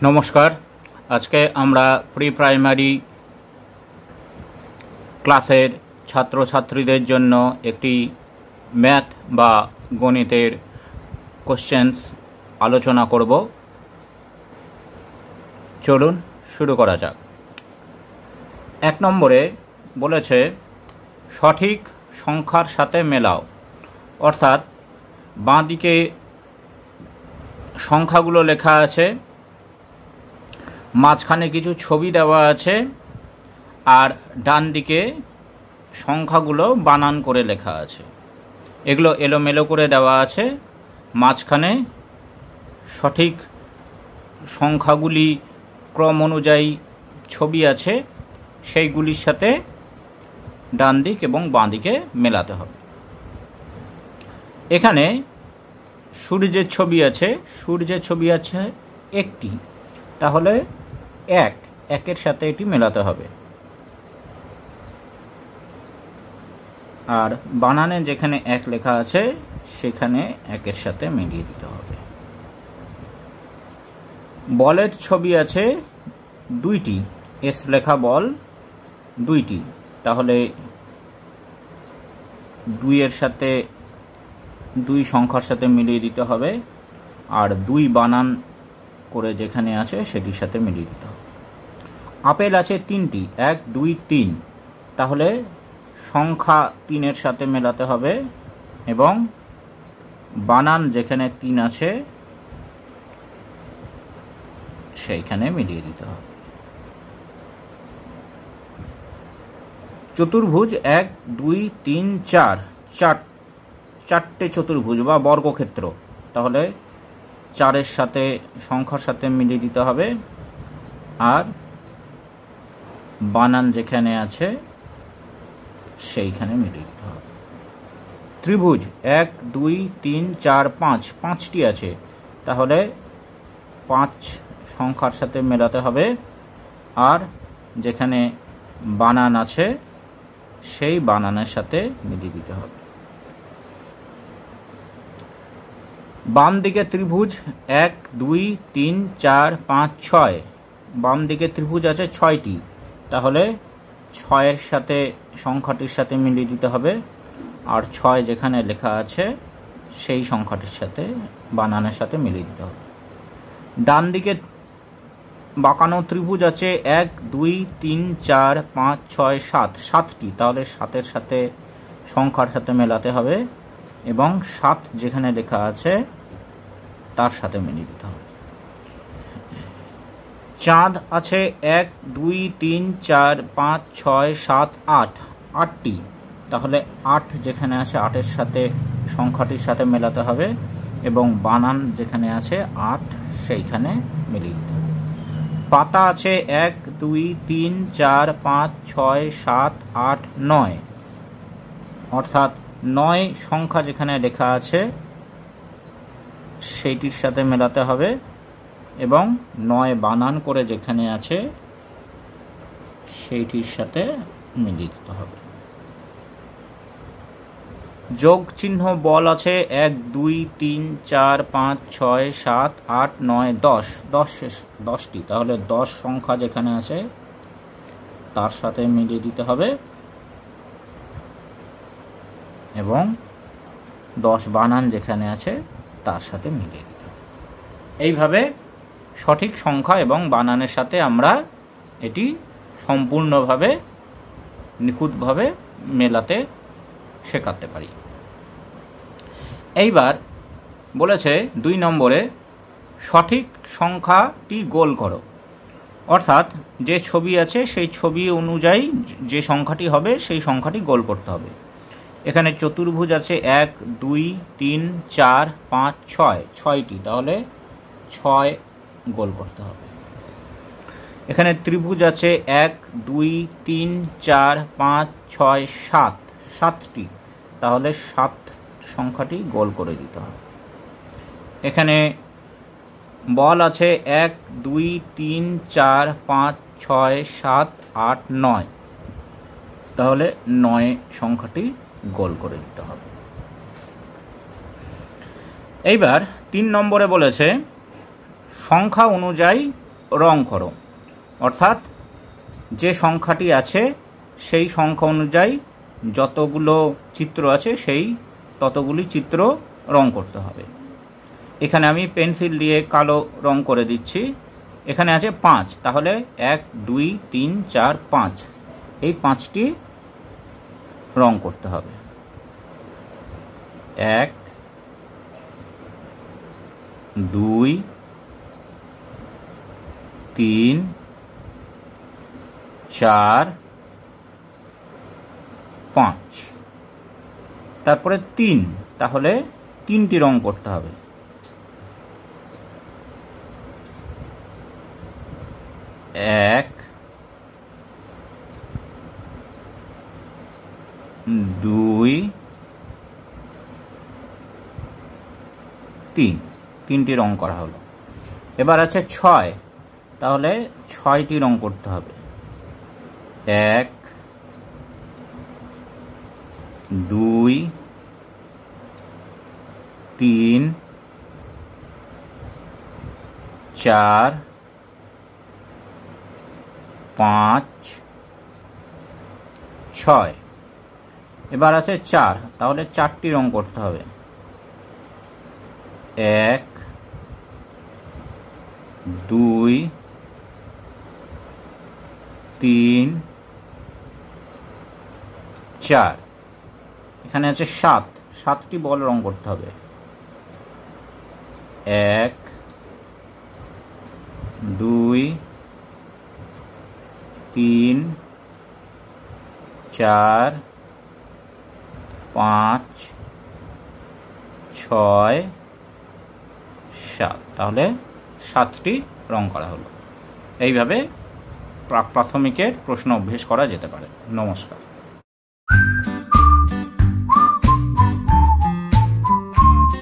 নমস্কার। আজকে আমরা প্রি প্রাইমারি ক্লাসের ছাত্রছাত্রীদের জন্য একটি ম্যাথ বা গণিতের কোশ্চেন্স আলোচনা করব। চলুন শুরু করা যাক। 1 নম্বরে বলেছে সঠিক সংখ্যার সাথে মেলাও, অর্থাৎ বাঁ দিকে সংখ্যাগুলো লেখা আছে, মাঝখানে কিছু ছবি দেওয়া আছে, আর ডান দিকে সংখ্যাগুলো বানান করে লেখা আছে। এগুলো এলোমেলো করে দেওয়া আছে। মাঝখানে সঠিক সংখ্যাগুলি ক্রম অনুযায়ী ছবি আছে, সেইগুলির সাথে ডান দিক এবং বাঁ দিকে মেলাতে হবে। এখানে সূর্যের ছবি আছে, সূর্যের ছবি আছে একটি, তাহলে একের সাথে এটি মেলাতে হবে। আর বানানে যেখানে 1 লেখা আছে সেখানে 1-এর সাথে মিলিয়ে দিতে হবে। বলের ছবি আছে 2টি, এস লেখা বল 2টি, তাহলে 2-এর সাথে 2 সংখ্যার সাথে মিলিয়ে দিতে হবে, আর 2 বানান করে যেখানে আছে সেটির সাথে মিলিয়ে দিতে হবে। আপেল আছে 3টি, 1 2 3, তাহলে সংখ্যা 3-এর সাথে মেলাতে হবে এবং বানান যেখানে 3 আছে সেইখানে মিলিয়ে দিতে হবে। চতুর্ভুজ 1 2 3 4, চারটে চতুর্ভুজ বা বর্গক্ষেত্র, তাহলে 4-এর সাথে সংখ্যার সাথে মিলিয়ে দিতে হবে, আর বানান যেখানে আছে সেইখানে মিলিয়ে দিতে হবে। ত্রিভুজ 1 2 3 4 5, 5টি আছে, তাহলে 5 সংখ্যার সাথে মেলাতে হবে, আর যেখানে বানান আছে সেই বানানের সাথে মিলিয়ে দিতে হবে। বাম দিকে ত্রিভুজ 1 2 3 4 5 6, বাম দিকে ত্রিভুজ আছে 6টি, তাহলে 6-এর সাথে সংখ্যাটির সাথে মিলিয়ে দিতে হবে, আর 6 যেখানে লেখা আছে সেই সংখ্যাটির সাথে বানানের সাথে মিলিয়ে দিতে হবে। ডান দিকে বাঁকানো ত্রিভুজ আছে 1 2 3 4 5 6 7, 7টি, তাহলে 7-এর সাথে সংখ্যার সাথে মেলাতে হবে এবং 7 যেখানে লেখা আছে তার সাথে মিলিয়ে দিতে হবে। চাঁদ আছে 1 2 3 4 5 6 7 8, 8টি, তাহলে 8 যেখানে আছে 8-এর সাথে সংখ্যাটির সাথে মেলাতে হবে এবং বানান যেখানে আছে 8 সেইখানে মিলিয়ে দিতে হবে। পাতা আছে 1 2 3 4 5 6 7 8 9, অর্থাৎ 9 সংখ্যা যেখানে লেখা আছে সেইটির সাথে মেলাতে হবে এবং 9 বানান করে যেখানে আছে সেইটির সাথে মিলিয়ে দিতে হবে। যোগ চিহ্ন বল আছে 1 2 3 4 5 6 7 8 9 10, 10টি, তাহলে 10 সংখ্যা যেখানে আছে তার সাথে মিলিয়ে দিতে হবে এবং 10 বানান যেখানে আছে তার সাথে মিলিয়ে দিতে হবে। এইভাবে সঠিক সংখ্যা এবং বানানের সাথে আমরা এটি সম্পূর্ণভাবে নিখুঁতভাবে মেলাতে শেখাতে পারি। এইবার বলেছে 2 নম্বরে সঠিক সংখ্যাটি গোল করো, অর্থাৎ যে ছবি আছে সেই ছবি অনুযায়ী যে সংখ্যাটি হবে সেই সংখ্যাটি গোল করতে হবে। এখানে চতুর্ভুজ আছে 1 2 3 4 5 6, 6টি, তাহলে 6 গোল করতে হবে। এখানে ত্রিভুজ আছে 1 2 3 4 5 6 7, 7টি, তাহলে 7 সংখ্যাটি গোল করে দিতে হবে। এখানে বল আছে 1 2 3 4 5 6 7 8 9, তাহলে 9 সংখ্যাটি গোল করে দিতে হবে। এইবার 3 নম্বরে বলেছে সংখ্যা অনুযায়ী রং করো। অর্থাৎ যে সংখ্যাটি আছে সেই সংখ্যা অনুযায়ী যতগুলো চিত্র আছে সেই ততগুলি চিত্র রং করতে হবে। এখানে আমি পেন্সিল দিয়ে কালো রং করে দিচ্ছি। এখানে আছে 5, তাহলে 1 2 3 4 5 এই 5টি রং করতে হবে। 1 2 3 4 5, তারপরে 3, তাহলে 3টি রং করতে হবে। 1 2 3, 3টি রং করা হলো। এবার আছে 6, তাহলে 6টি রং করতে হবে। 1 2 3 4 5 6। এবার আছে 4, তাহলে 4টি রং করতে হবে। 1 2 3 4। এখানে আছে 7, 7টি বল রং করতে হবে। 1 2 3 4 5 6 7, তাহলে 7টি রং করা হলো। এইভাবে প্রাথমিকের প্রশ্ন অভ্যাস করা যেতে পারে। নমস্কার।